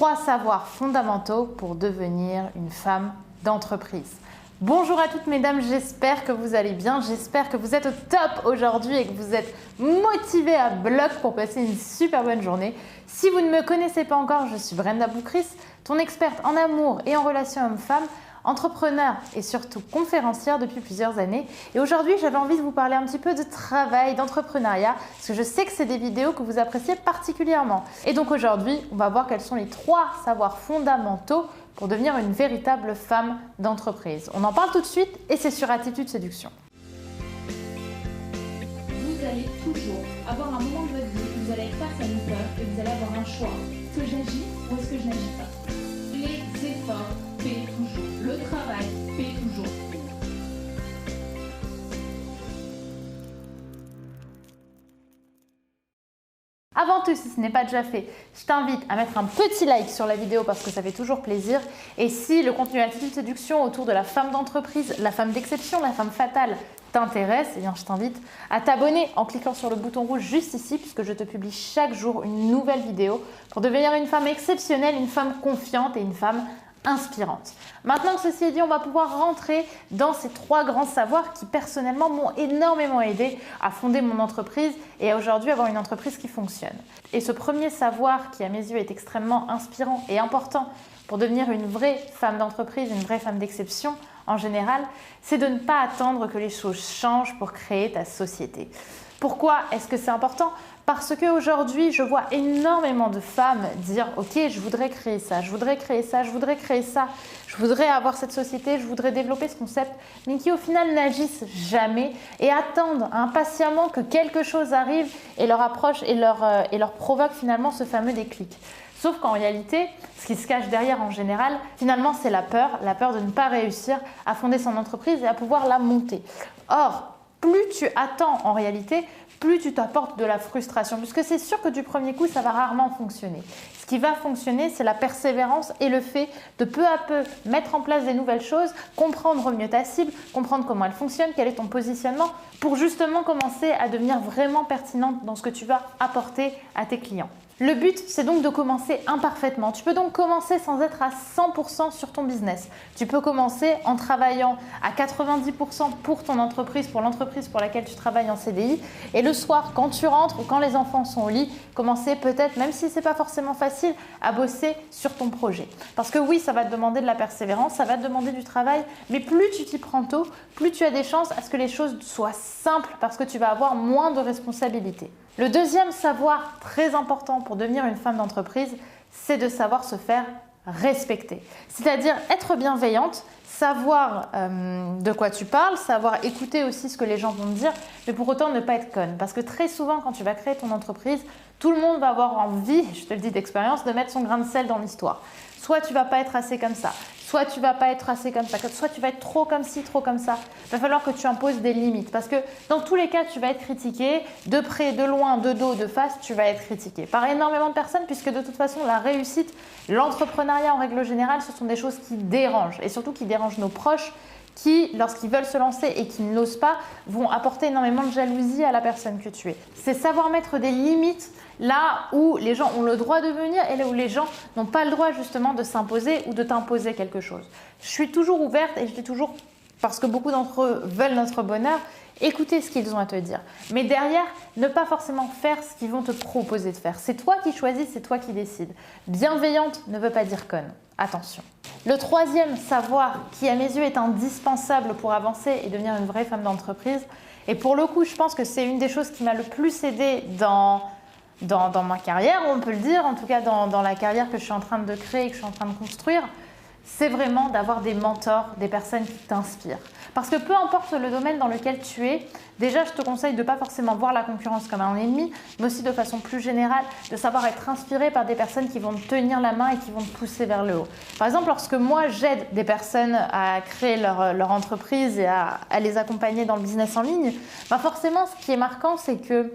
3 savoirs fondamentaux pour devenir une femme d'entreprise. Bonjour à toutes mesdames, j'espère que vous allez bien, j'espère que vous êtes au top aujourd'hui et que vous êtes motivées à bloc pour passer une super bonne journée. Si vous ne me connaissez pas encore, je suis Brenda Boucris, ton experte en amour et en relations hommes-femmes, entrepreneur et surtout conférencière depuis plusieurs années. Et aujourd'hui, j'avais envie de vous parler un petit peu de travail, d'entrepreneuriat, parce que je sais que c'est des vidéos que vous appréciez particulièrement. Et donc aujourd'hui, on va voir quels sont les 3 savoirs fondamentaux pour devenir une véritable femme d'entreprise. On en parle tout de suite et c'est sur Attitude Séduction. Vous allez toujours avoir un moment de votre vie où vous allez être face à une peur et vous allez avoir un choix. Est-ce que j'agis ou est-ce que je n'agis pas? Les efforts paient toujours. Le travail paie toujours. Avant tout, si ce n'est pas déjà fait, je t'invite à mettre un petit like sur la vidéo parce que ça fait toujours plaisir. Et si le contenu Attitude Séduction autour de la femme d'entreprise, la femme d'exception, la femme fatale t'intéresse, eh bien je t'invite à t'abonner en cliquant sur le bouton rouge juste ici puisque je te publie chaque jour une nouvelle vidéo pour devenir une femme exceptionnelle, une femme confiante et une femme inspirante. Maintenant que ceci est dit, on va pouvoir rentrer dans ces 3 grands savoirs qui personnellement m'ont énormément aidé à fonder mon entreprise et à aujourd'hui avoir une entreprise qui fonctionne. Et ce premier savoir qui à mes yeux est extrêmement inspirant et important pour devenir une vraie femme d'entreprise, une vraie femme d'exception en général, c'est de ne pas attendre que les choses changent pour créer ta société. Pourquoi est-ce que c'est important ? Parce qu'aujourd'hui, je vois énormément de femmes dire « Ok, je voudrais créer ça, je voudrais créer ça, je voudrais créer ça, je voudrais avoir cette société, je voudrais développer ce concept », mais qui au final n'agissent jamais et attendent impatiemment que quelque chose arrive et leur approche et leur provoque finalement ce fameux déclic. Sauf qu'en réalité, ce qui se cache derrière en général, finalement, c'est la peur de ne pas réussir à fonder son entreprise et à pouvoir la monter. Or, plus tu attends en réalité, plus tu t'apportes de la frustration, puisque c'est sûr que du premier coup, ça va rarement fonctionner. Ce qui va fonctionner, c'est la persévérance et le fait de peu à peu mettre en place des nouvelles choses, comprendre mieux ta cible, comprendre comment elle fonctionne, quel est ton positionnement, pour justement commencer à devenir vraiment pertinente dans ce que tu vas apporter à tes clients. Le but, c'est donc de commencer imparfaitement. Tu peux donc commencer sans être à 100% sur ton business. Tu peux commencer en travaillant à 90% pour ton entreprise, pour l'entreprise pour laquelle tu travailles en CDI. Et le soir, quand tu rentres ou quand les enfants sont au lit, commencer peut-être, même si ce n'est pas forcément facile, à bosser sur ton projet. Parce que oui, ça va te demander de la persévérance, ça va te demander du travail, mais plus tu t'y prends tôt, plus tu as des chances à ce que les choses soient simples parce que tu vas avoir moins de responsabilités. Le deuxième savoir très important pour devenir une femme d'entreprise, c'est de savoir se faire respecter. C'est-à-dire être bienveillante, savoir de quoi tu parles, savoir écouter aussi ce que les gens vont te dire, mais pour autant ne pas être conne. Parce que très souvent, quand tu vas créer ton entreprise, tout le monde va avoir envie, je te le dis d'expérience, de mettre son grain de sel dans l'histoire. Soit tu vas pas être assez comme ça, soit tu vas pas être assez comme ça, soit tu vas être trop comme ci, trop comme ça. Il va falloir que tu imposes des limites parce que dans tous les cas, tu vas être critiqué, de près, de loin, de dos, de face, tu vas être critiqué par énormément de personnes puisque de toute façon, la réussite, l'entrepreneuriat en règle générale, ce sont des choses qui dérangent et surtout qui dérangent nos proches qui, lorsqu'ils veulent se lancer et qui n'osent pas, vont apporter énormément de jalousie à la personne que tu es. C'est savoir mettre des limites là où les gens ont le droit de venir et là où les gens n'ont pas le droit justement de s'imposer ou de t'imposer quelque chose. Je suis toujours ouverte et je dis toujours, parce que beaucoup d'entre eux veulent notre bonheur, écoutez ce qu'ils ont à te dire. Mais derrière, ne pas forcément faire ce qu'ils vont te proposer de faire. C'est toi qui choisis, c'est toi qui décides. Bienveillante ne veut pas dire conne. Attention. Le troisième savoir qui à mes yeux est indispensable pour avancer et devenir une vraie femme d'entreprise, et pour le coup je pense que c'est une des choses qui m'a le plus aidée dans ma carrière, on peut le dire, en tout cas dans la carrière que je suis en train de créer et que je suis en train de construire, c'est vraiment d'avoir des mentors, des personnes qui t'inspirent. Parce que peu importe le domaine dans lequel tu es, déjà je te conseille de ne pas forcément voir la concurrence comme un ennemi, mais aussi de façon plus générale, de savoir être inspiré par des personnes qui vont te tenir la main et qui vont te pousser vers le haut. Par exemple, lorsque moi j'aide des personnes à créer leur entreprise et à les accompagner dans le business en ligne, bah forcément ce qui est marquant c'est que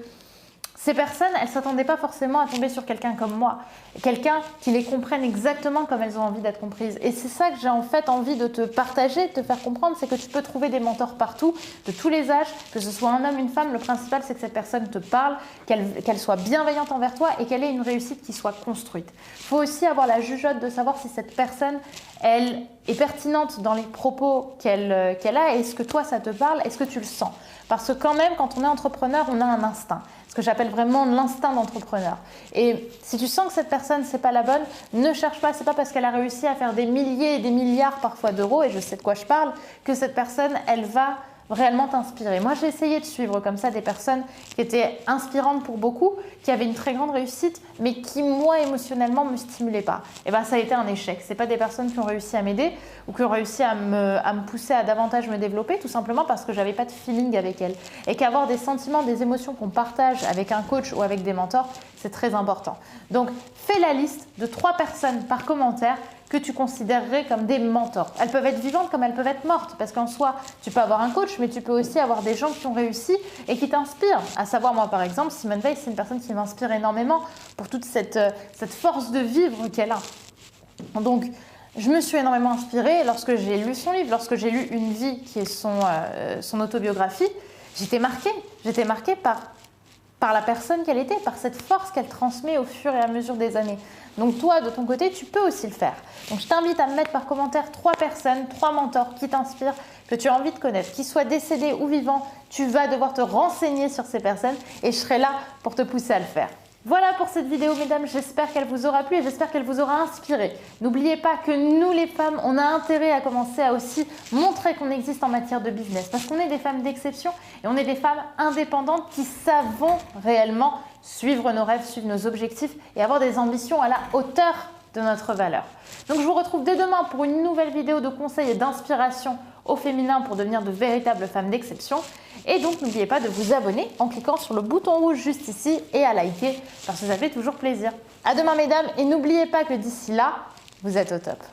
Ces personnes, elles ne s'attendaient pas forcément à tomber sur quelqu'un comme moi, quelqu'un qui les comprenne exactement comme elles ont envie d'être comprises. Et c'est ça que j'ai en fait envie de te partager, de te faire comprendre, c'est que tu peux trouver des mentors partout, de tous les âges, que ce soit un homme, une femme. Le principal, c'est que cette personne te parle, qu'elle soit bienveillante envers toi et qu'elle ait une réussite qui soit construite. Il faut aussi avoir la jugeote de savoir si cette personne, elle est pertinente dans les propos qu'elle a et est-ce que toi, ça te parle, est-ce que tu le sens? Parce que quand même, quand on est entrepreneur, on a un instinct. Ce que j'appelle vraiment l'instinct d'entrepreneur. Et si tu sens que cette personne, c'est pas la bonne, ne cherche pas, c'est pas parce qu'elle a réussi à faire des milliers et des milliards parfois d'euros, et je sais de quoi je parle, que cette personne, elle va réellement t'inspirer. Moi, j'ai essayé de suivre comme ça des personnes qui étaient inspirantes pour beaucoup, qui avaient une très grande réussite, mais qui, moi, émotionnellement, ne me stimulaient pas. Et bien, ça a été un échec. Ce n'est pas des personnes qui ont réussi à m'aider ou qui ont réussi à me pousser à davantage me développer, tout simplement parce que je n'avais pas de feeling avec elles. Et qu'avoir des sentiments, des émotions qu'on partage avec un coach ou avec des mentors, c'est très important. Donc, fais la liste de 3 personnes par commentaire que tu considérerais comme des mentors. Elles peuvent être vivantes comme elles peuvent être mortes, parce qu'en soi, tu peux avoir un coach, mais tu peux aussi avoir des gens qui ont réussi et qui t'inspirent. À savoir, moi par exemple, Simone Veil, c'est une personne qui m'inspire énormément pour toute cette force de vivre qu'elle a. Donc, je me suis énormément inspirée lorsque j'ai lu son livre, lorsque j'ai lu Une vie, qui est son autobiographie. J'étais marquée par la personne qu'elle était, par cette force qu'elle transmet au fur et à mesure des années. Donc toi, de ton côté, tu peux aussi le faire. Donc je t'invite à me mettre par commentaire 3 personnes, 3 mentors qui t'inspirent, que tu as envie de connaître, qu'ils soient décédés ou vivants. Tu vas devoir te renseigner sur ces personnes et je serai là pour te pousser à le faire. Voilà pour cette vidéo, mesdames, j'espère qu'elle vous aura plu et j'espère qu'elle vous aura inspiré. N'oubliez pas que nous, les femmes, on a intérêt à commencer à aussi montrer qu'on existe en matière de business parce qu'on est des femmes d'exception et on est des femmes indépendantes qui savons réellement suivre nos rêves, suivre nos objectifs et avoir des ambitions à la hauteur de notre valeur. Donc je vous retrouve dès demain pour une nouvelle vidéo de conseils et d'inspiration au féminin pour devenir de véritables femmes d'exception. Et donc n'oubliez pas de vous abonner en cliquant sur le bouton rouge juste ici et à liker parce que ça fait toujours plaisir. À demain mesdames et n'oubliez pas que d'ici là, vous êtes au top.